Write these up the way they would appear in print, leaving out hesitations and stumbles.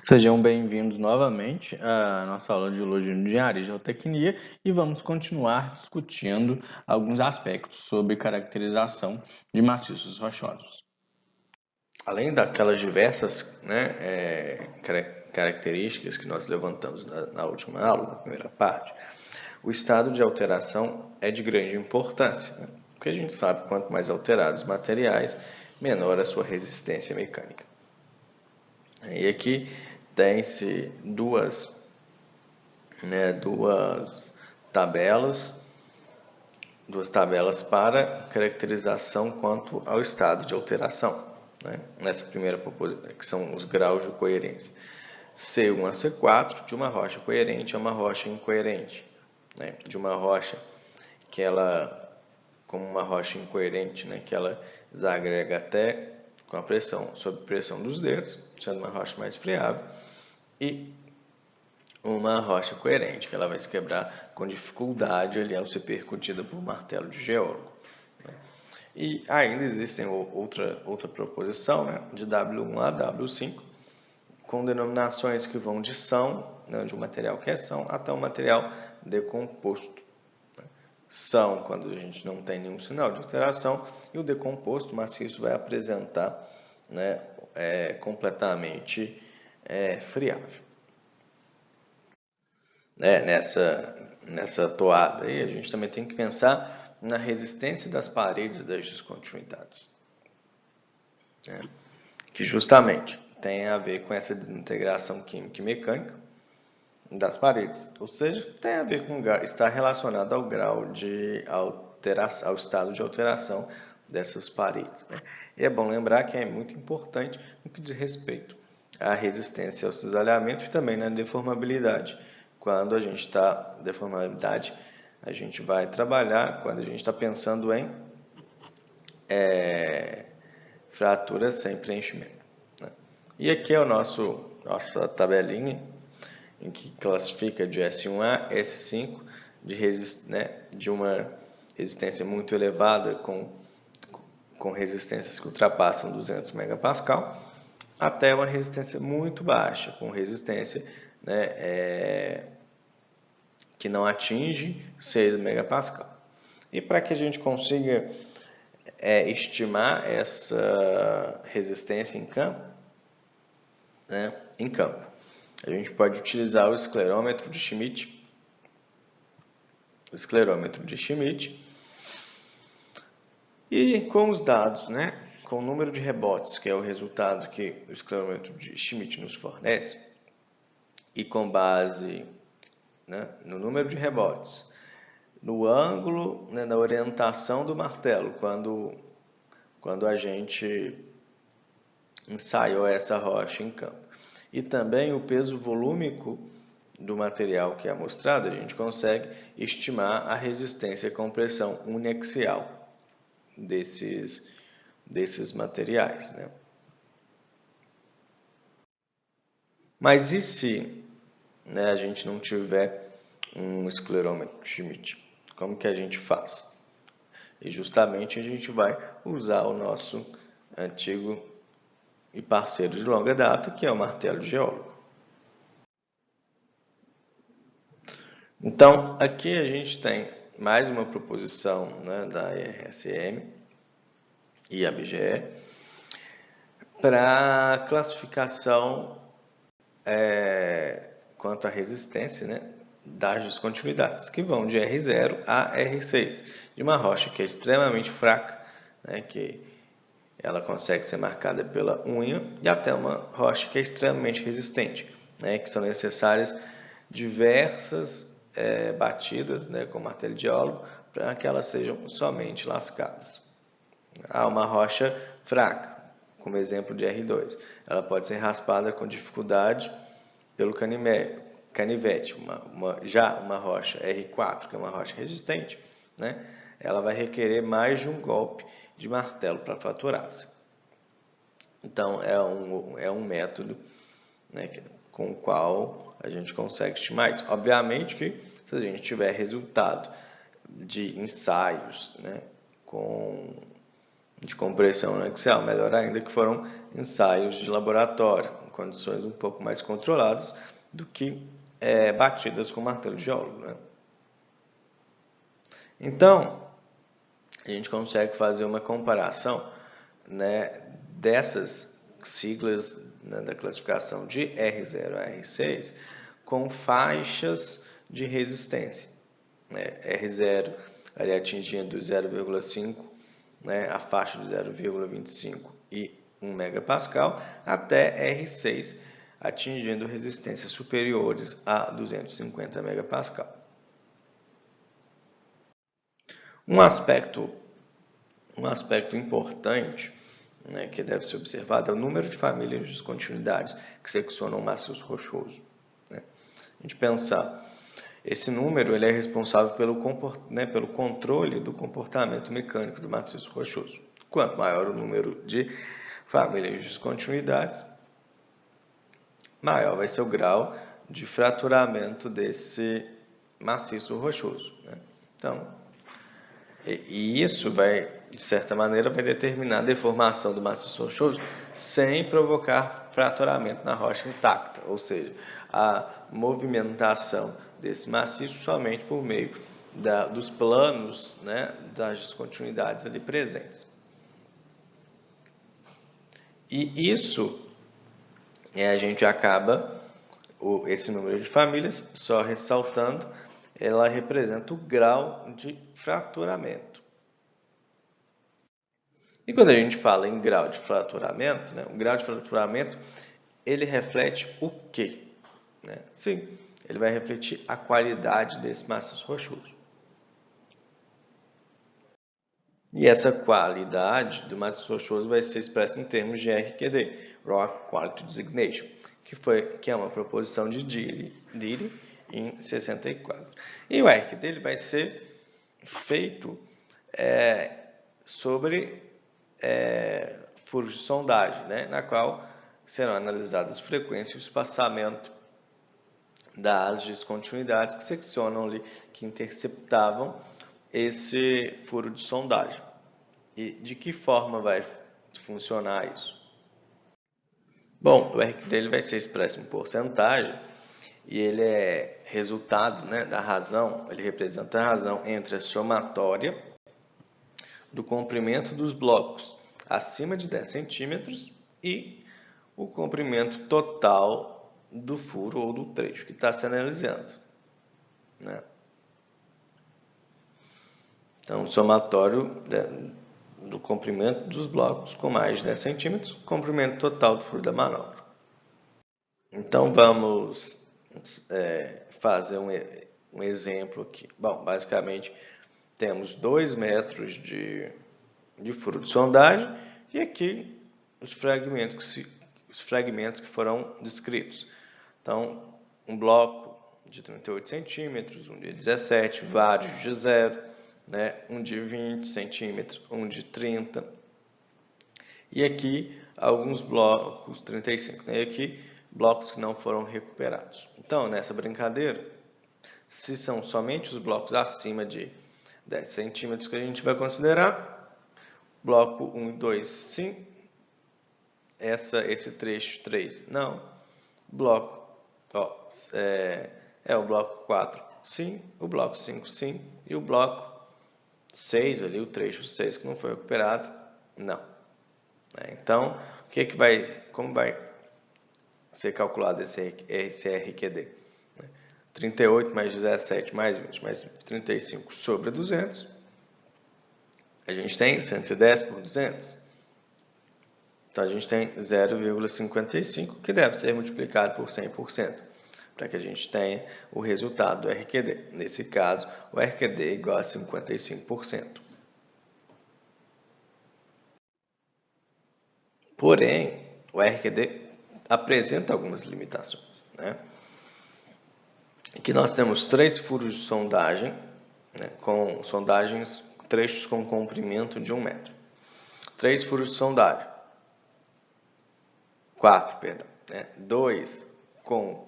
Sejam bem-vindos novamente à nossa aula de Geologia de Engenharia e Geotecnia e vamos continuar discutindo alguns aspectos sobre caracterização de maciços rochosos. Além daquelas diversas características que nós levantamos na última aula, na primeira parte, o estado de alteração é de grande importância, porque a gente sabe que quanto mais alterados os materiais, menor a sua resistência mecânica. E aqui tem-se duas tabelas para caracterização quanto ao estado de alteração. Nessa primeira que são os graus de coerência. C1 a C4 de uma rocha coerente a uma rocha incoerente. De uma rocha que ela, como uma rocha incoerente, que ela desagrega até com a pressão, sob pressão dos dedos, sendo uma rocha mais friável, e uma rocha coerente, que ela vai se quebrar com dificuldade ali ao ser percutida por martelo de geólogo. E ainda existem outra proposição, de W1 a W5, com denominações que vão de são, de um material que é são, até um material decomposto. São quando a gente não tem nenhum sinal de alteração, e o decomposto maciço vai apresentar completamente friável. Nessa toada aí, a gente também tem que pensar na resistência das paredes das descontinuidades, que justamente tem a ver com essa desintegração química e mecânica das paredes, ou seja, tem a ver com está relacionado ao grau de alteração, ao estado de alteração dessas paredes. E é bom lembrar que é muito importante no que diz respeito à resistência ao cisalhamento e também na deformabilidade. Quando a gente está deformabilidade, a gente vai trabalhar quando a gente está pensando em fratura sem preenchimento. E aqui é nossa tabelinha em que classifica de S1A, S5, de uma resistência muito elevada com resistências que ultrapassam 200 MPa, até uma resistência muito baixa, com resistência que não atinge 6 MPa. E para que a gente consiga estimar essa resistência em campo, a gente pode utilizar o esclerômetro de Schmidt. E com os dados, com o número de rebotes, que é o resultado que o esclerômetro de Schmidt nos fornece, e com base no número de rebotes, no ângulo, na orientação do martelo, quando a gente ensaiou essa rocha em campo, e também o peso volúmico do material que é amostrado, a gente consegue estimar a resistência com pressão uniaxial desses materiais. Mas e se a gente não tiver um esclerômetro Schmidt? Como que a gente faz? E justamente a gente vai usar o nosso antigo e parceiro de longa data, que é o martelo de geólogo. Então, aqui a gente tem mais uma proposição da IRSM e ABGE para classificação quanto à resistência das descontinuidades, que vão de R0 a R6, de uma rocha que é extremamente fraca, que ela consegue ser marcada pela unha, e até uma rocha que é extremamente resistente, que são necessárias diversas batidas com martelo de geólogo para que elas sejam somente lascadas. Há uma rocha fraca, como exemplo de R2. Ela pode ser raspada com dificuldade pelo canivete. Já uma rocha R4, que é uma rocha resistente, ela vai requerer mais de um golpe de martelo para fraturar-se. Então, é um método com o qual a gente consegue estimar isso. Obviamente que se a gente tiver resultado de ensaios de compressão axial, melhor ainda que foram ensaios de laboratório, condições um pouco mais controladas do que batidas com martelo de geólogo, né? Então, a gente consegue fazer uma comparação, né, dessas siglas, né, da classificação de R0 a R6 com faixas de resistência, né? R0 ali atingindo 0,5, né, a faixa de 0,25 e 1 megapascal, até R6 atingindo resistências superiores a 250 megapascal. Um aspecto importante, né, que deve ser observado é o número de famílias de descontinuidades que seccionam o maciço rochoso, né? A gente pensar, esse número ele é responsável pelo controle do comportamento mecânico do maciço rochoso. Quanto maior o número de famílias de descontinuidades, maior vai ser o grau de fraturamento desse maciço rochoso, né? Então, e isso vai, de certa maneira, vai determinar a deformação do maciço rochoso sem provocar fraturamento na rocha intacta, ou seja, a movimentação desse maciço somente por meio dos planos, né, das descontinuidades ali presentes. E isso, a gente acaba, esse número de famílias, só ressaltando, ela representa o grau de fraturamento. E quando a gente fala em grau de fraturamento, né, o grau de fraturamento, ele reflete o quê? Né? Sim, ele vai refletir a qualidade desse maciço rochoso. E essa qualidade do maciço rochoso vai ser expressa em termos de RQD, Rock Quality Designation, que é uma proposição de Deary em 64. E o RQD ele vai ser feito sobre furos de sondagem, né, na qual serão analisadas as frequências e o espaçamento das descontinuidades que seccionam ali, que interceptavam esse furo de sondagem. E de que forma vai funcionar isso? Bom, o RQ dele vai ser expresso em porcentagem e ele é resultado, né, da razão, ele representa a razão entre a somatória do comprimento dos blocos acima de 10 centímetros e o comprimento total do furo ou do trecho que está se analisando, né? Então, somatório do comprimento dos blocos com mais de 10 centímetros, comprimento total do furo da manobra. Então, vamos fazer um exemplo aqui. Bom, basicamente, temos 2 metros de furo de sondagem e aqui os fragmentos que foram descritos. Então, um bloco de 38 centímetros, um de 17, vários de 0, né, um de 20 centímetros, um de 30. E aqui alguns blocos, 35, né, e aqui blocos que não foram recuperados. Então, nessa brincadeira, se são somente os blocos acima de 10 centímetros que a gente vai considerar, bloco 1 e 2, sim. Esse trecho 3, não. Bloco, o bloco 4, sim. O bloco 5, sim. E o bloco 6, ali, o trecho 6 que não foi recuperado, não. Então, como vai ser calculado esse RQD? 38 mais 17 mais 20 mais 35 sobre 200. A gente tem 110 por 200. Então, a gente tem 0,55, que deve ser multiplicado por 100%, para que a gente tenha o resultado do RQD. Nesse caso, o RQD é igual a 55%. Porém, o RQD apresenta algumas limitações, né? Aqui nós temos 3 furos de sondagem, né, com sondagens, trechos com comprimento de 1 metro. 3 furos de sondagem. 4, perdão. 2 com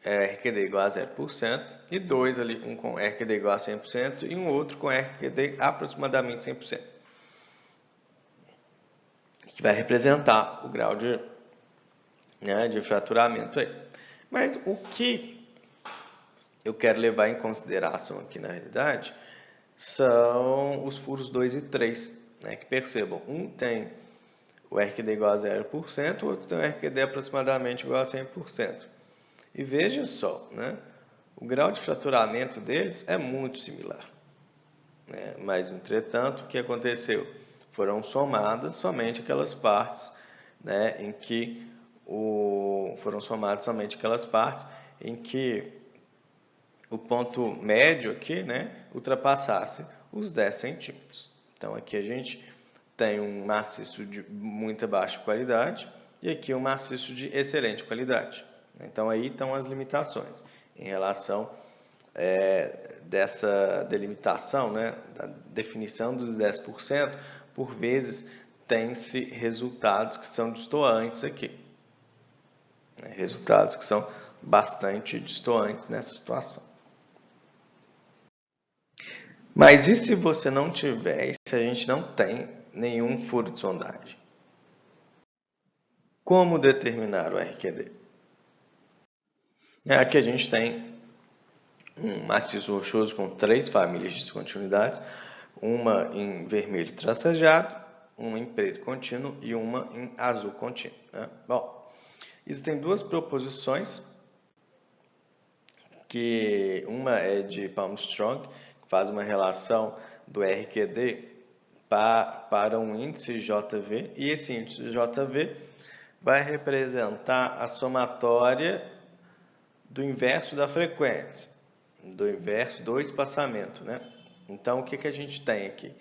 RQD igual a 0% e 2 ali, um com RQD igual a 100% e um outro com RQD aproximadamente 100%. Que vai representar o grau de né, de fraturamento aí. Mas o que eu quero levar em consideração aqui na realidade são os furos 2 e 3, né, que percebam, um tem o RQD igual a 0%, o outro tem o RQD aproximadamente igual a 100%. E veja só, né, o grau de fraturamento deles é muito similar. Né? Mas, entretanto, o que aconteceu? Foram somadas somente aquelas partes, né, em que o ponto médio aqui, né, ultrapassasse os 10 centímetros. Então, aqui a gente tem um maciço de muita baixa qualidade e aqui um maciço de excelente qualidade. Então, aí estão as limitações em relação dessa delimitação, né, da definição dos 10%, por vezes tem-se resultados que são destoantes aqui. Né, resultados que são bastante destoantes nessa situação. Mas e se você não tiver, se a gente não tem nenhum furo de sondagem? Como determinar o RQD? Aqui a gente tem um maciço rochoso com 3 famílias de descontinuidades, uma em vermelho tracejado, uma em preto contínuo e uma em azul contínuo. Né? Bom, existem 2 proposições, que uma é de Palmstrong, que faz uma relação do RQD para um índice JV, e esse índice JV vai representar a somatória do inverso da frequência, do inverso do espaçamento, né? Então, o que a gente tem aqui?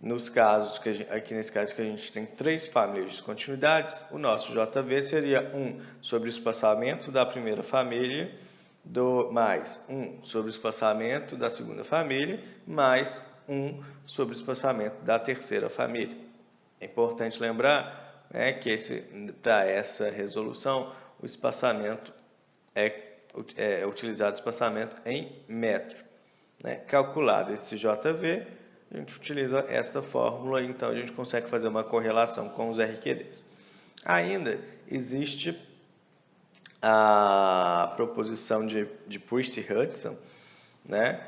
Nesse caso que a gente tem 3 famílias de descontinuidades, o nosso JV seria 1 sobre o espaçamento da primeira família, mais 1 sobre o espaçamento da segunda família, mais 1 sobre o espaçamento da terceira família. É importante lembrar, né, que para essa resolução, o espaçamento é utilizado espaçamento em metro. Né? Calculado esse JV, a gente utiliza esta fórmula, então a gente consegue fazer uma correlação com os RQDs. Ainda existe a proposição de Priest-Hudson, né,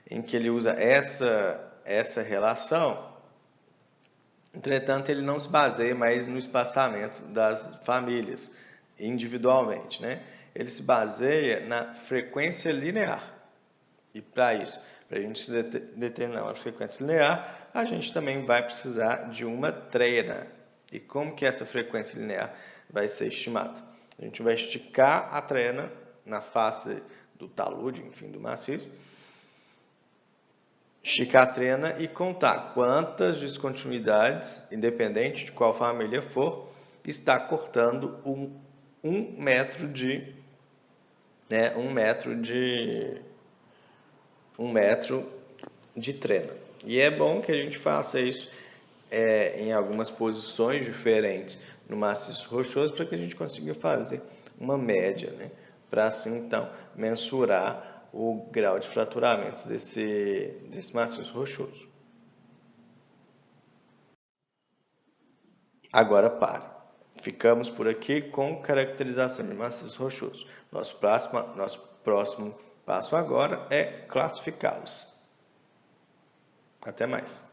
em que ele usa essa relação. Entretanto, ele não se baseia mais no espaçamento das famílias individualmente, né? Ele se baseia na frequência linear. E para isso, para a gente determinar uma frequência linear, a gente também vai precisar de uma trena. E como que essa frequência linear vai ser estimada? A gente vai esticar a trena na face do talude, enfim, do maciço, esticar a trena e contar quantas descontinuidades, independente de qual família for, está cortando um metro de trena. E é bom que a gente faça isso em algumas posições diferentes no maciço rochoso para que a gente consiga fazer uma média, né? Para assim então mensurar o grau de fraturamento desse maciço rochoso. Agora pare. Ficamos por aqui com caracterização de maciço rochoso. Nosso próximo passo agora é classificá-los. Até mais.